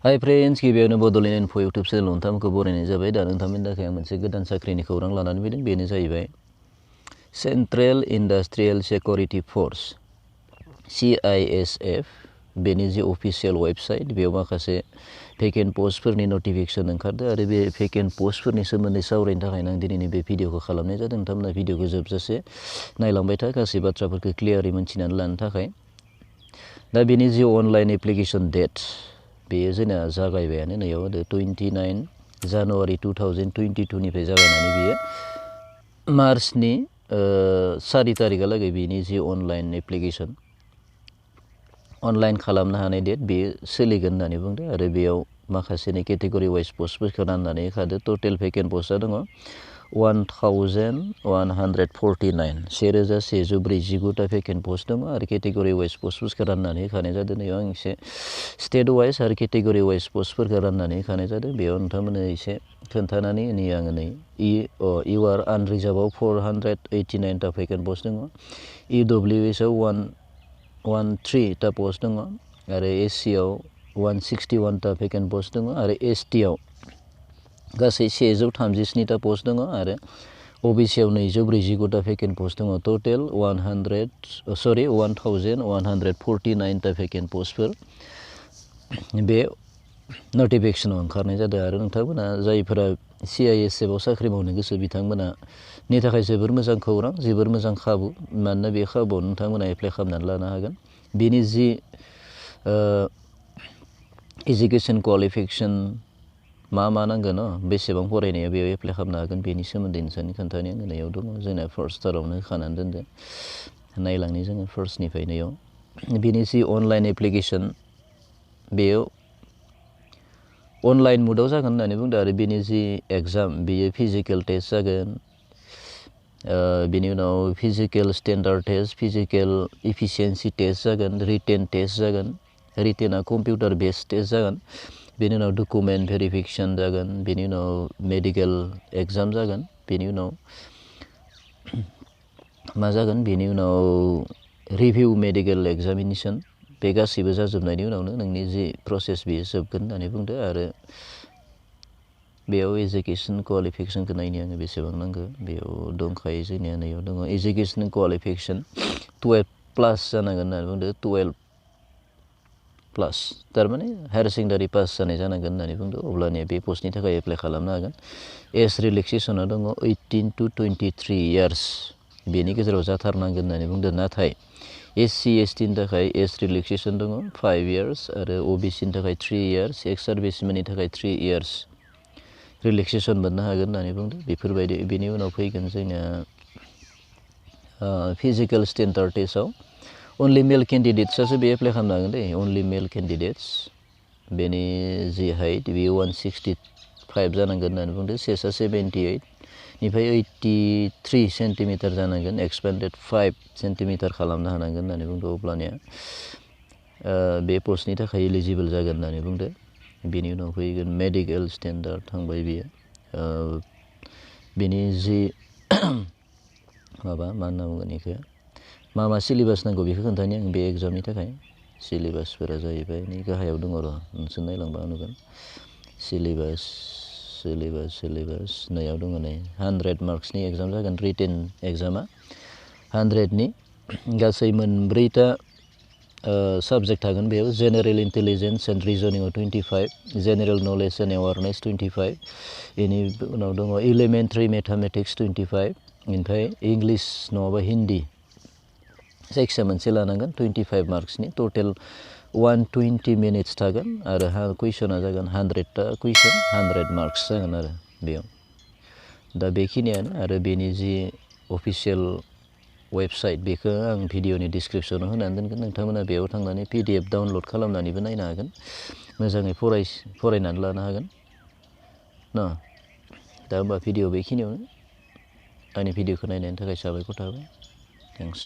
Hi friends, गिबियावनो Bodoland info YouTube channel नोंथांमोनखौ बरायनाय जाबाय। दा नोंथांमोननि थाखाय आं मोनसे गोदान साख्रिनि खौरां लानानै फैदों। बेनो जाहैबाय सेन्ट्रेल इन्डास्ट्रियेल सिकिउरिटि फर्स CISF बेनि जे अफिसियेल वेबसाइट बेयाव माखासे भेकेन्ट पस्टफोरनि नटिफिकेसन ओंखारदों आरो बे भेकेन्ट पस्टफोरनि सोमोन्दै सावरायनो थाखाय आं दिनैनि बे भिडिअखौ खालामनाय जादों। नोंथांमोना भिडिअखौ जोबजासे नायलांबाय था, गासै बाथ्राफोरखौ क्लियारै मोनथिनानै लानो थाखाय। दा बेनि जे अनलाइन एप्लिकेसन डेट बेयो जोंना जागायबायानो नैयाव 29 जानुवारि 2022 निफ्राय जागायनानै बेयो मार्चनि 4 तारिखहालागै बेनि जे अनलाइन एप्लिकेसन अनलाइन खालामनो हानाय डेट बेयो सोलिगोन होननानै बुंदों आरो बेयाव माखासेनि केटेगरि वाइज पस्टफोरखौ राननानै होखादों। टटेल भेकेन्ट पस्टआ दङ 1149 1149टा भेकेन्ट पस्ट दङ आरो केटेगरि वाइज पस्टफोरखौ राननानै होखानाय जादों। नैयाव आं एसे स्टेट वाइज आरो केटेगरि वाइज पस्टफोरखौ राननानै होखानाय जादों। बेयाव नोंथांमोननो एसे खोन्थानानै होनि आङो नै इउ आर आनरिजार्भआव 489टा भेकेन्ट पस्ट दङ, EWSआव 113टा पस्ट दङ आरो SCआव 161टा भेकेन्ट पस्ट दङ आरो STआव गासै 137टा पस्ट दङ आरो OBCआव 249टा भेकेन्ट पस्ट दङ। टटेल 1149टा भेकेन्ट पस्टफोर बे नटिफिकेसनाव ओंखारनाय जादों आरो नोंथांमोना जायफोरा CISFआव साख्रि मावनो गोसो बिथांमोनानि थाखाय जोबोर मोजां खौरां, जोबोर मोजां खाबु। मानोना बे खाबुआव नोंथांमोना एप्लाइ खालामनानै लानो हागोन। बेनि जि एजुकेसन क्वालिफिकेसन मा नांगोन, बेसेबां फरायनाया बेयाव एप्लाइ खालामनो हागोन, बेनि सोमोन्दै नोंसोरनि खोन्थानाया होनायाव दङ। जोंना फार्स्टआवनो होखानानै दोनदों। नायलांनि जोङो फार्स्टनिफ्राय नैयाव बेनि जि अनलाइन एप्लिकेसन बेयाव अनलाइन मुडाव जागोन होननानै बुंदों आरो बेनि जि एग्जाम बेयो फिजिकेल टेस्ट जागोन। बेनि उनाव physical standard test, physical efficiency test जागोन, रिटेन टेस्ट जागोन। रिटेना कम्पिउटार बेस्ड टेस्ट जागोन। बेनि उनाव डकुमेन्ट भेरिफिकेसन जागोन। बेनि उनाव मेडिकेल एग्जाम जागोन। बेनि उनाव मा जागोन, बेनि उनाव रिभिउ मेडिकेल एग्जामिनेसन। बे गासैबो जाजोबनायनि उनावनो नोंनि जि प्रसेस बेयो जोबगोन होननानै बुंदो आरो बेयाव एजुकेसन क्वालिफिकेसनखौ नायनो आङो बेसेबां नांगौ। बेयाव दंखायो जोंनिया नैयाव दङ एजुकेसन क्वालिफिकेसन 12+ जानांगोन होननानै बुंदो। 12+ थारमाने हायार सेकेन्डारि पास जानाय जानांगोन होननानै बुंदो। अब्लानिया बे पस्टनि थाखाय एप्लाइ खालामनो हागोन। एज रिलेक्सेसना दङ 18 to 23 इयार्स, बेनि गेजेराव जाथारनांगोन होननानै बुंदों। नाथाय SC STनि थाखाय एज रिलेक्सेसन दङ 5 इयार्स आरो OBCनि थाखाय 3 इयार्स, एक्स सार्भिसमेननि थाखाय 3 इयार्स रिलेक्सेसन मोननो हागोन होननानै बुंदों। बेफोरबायदि बेनि उनाव फैगोन जोंनिया फिजिकेल स्टेन्डार्ड टेस्टआव अनलि मेल केन्डिडेट्सआसो बे एप्लाइ खालामनो हागोन दे, अनलि मेल केन्डिडेट्स। बेनि जि हाइट बेयो 165 जानांगोन होननानै बुंदों। चेस्टआ 78 निफ्राय 83 सेन्टिमिटार जानांगोन, एक्सपेन्डेड 5 सेन्टिमिटार खालामनो हानांगोन होननानै बुंदों। अब्लानिया बे पस्टनि थाखाय एलिजिबोल जागोन होननानै बुंदों। बेनि उनाव फैगोन मेडिकेल स्टेन्डार्ड थांबाय बेयो। बेनि जि माबा मा होनना बुंगोन बेखौ, मा सिलेबास नांगौ बेखौ खोन्थानि आं बे एग्जामनि थाखाय। सिलेबासफोरा जाहैबाय नै गाहायाव दङ र', नोंसोर नायलांबा नुगोन। सिलेबास नैयाव दङ नै 100 मार्क्सनि एग्जाम जागोन। रिटेन एग्जामा 100नि गासै 4टा साबजेक्ट थागोन बेयाव। जेनेरेल इन्टेलिजेन्स एन्ड रिजनिंआव 25, जेनेरेल नलेज एन्ड एवारनेस 25, बेनि उनाव दङ इलिमेन्टारि मेथामेटिक्स 25, ओमफ्राय इंलिस नङाबा हिन्दी जायखिजाया मोनसे लानांगोन 25 मार्क्सनि। टटेल 120 मिनिट्स थागोन आरो कुइसना जागोन 100टा कुइसन, 100 मार्क्स जागोन आरो बेयाव। दा बेखिनियानो आरो बेनि जि अफिसियेल वेबसाइट बेखौ आं भिडिअनि डिसक्रिपसनाव होनानै दोनगोन। नोंथांमोना बेयाव थांनानै PDF डाउनलड खालामनानैबो नायनो हागोन, मोजाङै फरायनानै लानो हागोन न'। दा होमबा भिडिअ बेखिनियावनो। आंनि भिडिअखौ नायनायनि थाखाय साबायखर थाबाय। थेंक्स।